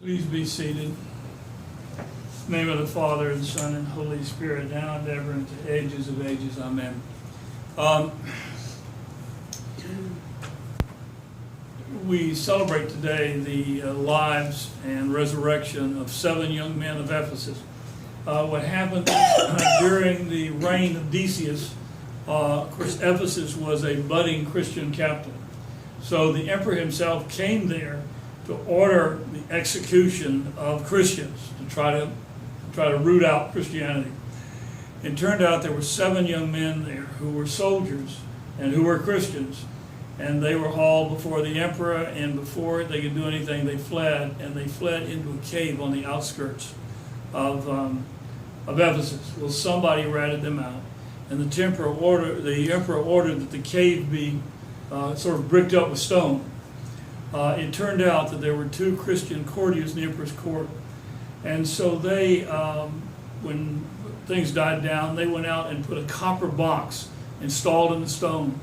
Please be seated. In the name of the Father, and the Son, and Holy Spirit, now and ever, into ages of ages. Amen. We celebrate today the lives and resurrection of 7 young men of Ephesus. What happened during the reign of Decius, of course, Ephesus was a budding Christian capital. So the emperor himself came there to order the execution of Christians, to try to root out Christianity. It turned out there were 7 young men there who were soldiers and who were Christians, and they were hauled before the emperor, and before they could do anything, they fled, and they fled into a cave on the outskirts of Ephesus. Well, somebody ratted them out, and the emperor ordered that the cave be sort of bricked up with stone. It turned out that there were 2 Christian courtiers in the emperor's court, and so they, when things died down, they went out and put a copper box installed in the stone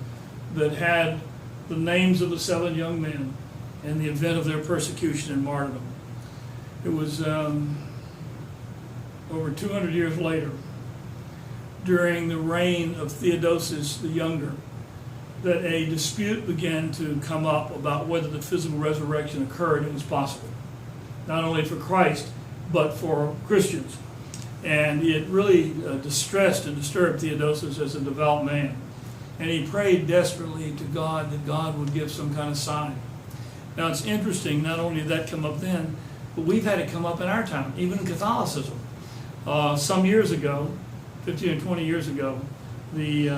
that had the names of the 7 young men and the event of their persecution and martyrdom. It was over 200 years later, during the reign of Theodosius the Younger, that a dispute began to come up about whether the physical resurrection occurred and was possible, not only for Christ, but for Christians. And it really distressed and disturbed Theodosius as a devout man. And he prayed desperately to God that God would give some kind of sign. Now it's interesting, not only did that come up then, but we've had it come up in our time, even in Catholicism. Some years ago, 15 or 20 years ago, the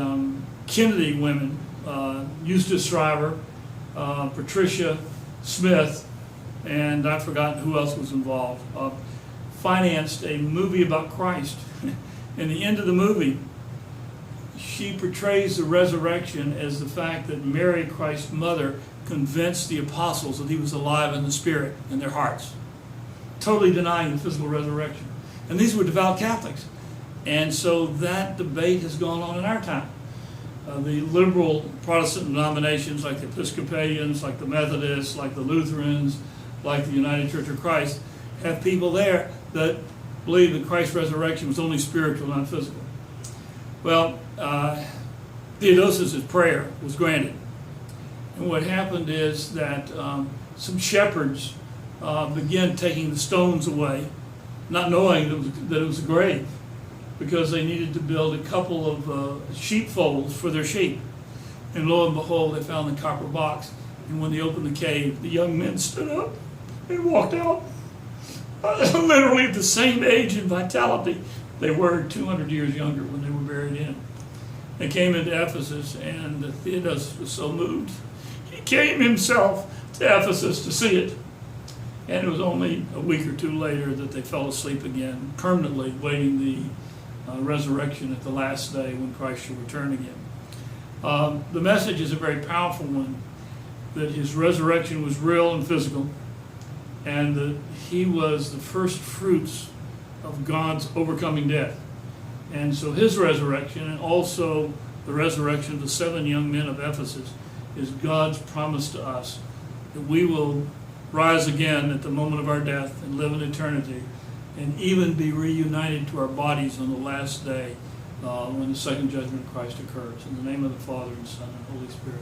Kennedy women, Eustace Shriver, Patricia Smith, and I've forgotten who else was involved, financed a movie about Christ. In the end of the movie, she portrays the resurrection as the fact that Mary, Christ's mother, convinced the apostles that he was alive in the spirit in their hearts, totally denying the physical resurrection. And these were devout Catholics. And so that debate has gone on in our time. The liberal Protestant denominations, like the Episcopalians, like the Methodists, like the Lutherans, like the United Church of Christ, have people there that believe that Christ's resurrection was only spiritual, not physical. Well, Theodosius' prayer was granted. And what happened is that some shepherds began taking the stones away, not knowing that it was a grave, because they needed to build a couple of sheepfolds for their sheep. And lo and behold, they found the copper box. And when they opened the cave, the young men stood up and walked out, literally at the same age and vitality they were 200 years younger when they were buried in. They came into Ephesus, and Theodosius was so moved, he came himself to Ephesus to see it. And it was only a week or 2 later that they fell asleep again, permanently waiting the resurrection at the last day when Christ shall return again. The message is a very powerful one, that his resurrection was real and physical, and that he was the first fruits of God's overcoming death. And so his resurrection, and also the resurrection of the 7 young men of Ephesus, is God's promise to us that we will rise again at the moment of our death and live in eternity, and even be reunited to our bodies on the last day when the second judgment of Christ occurs. In the name of the Father, and Son, and Holy Spirit.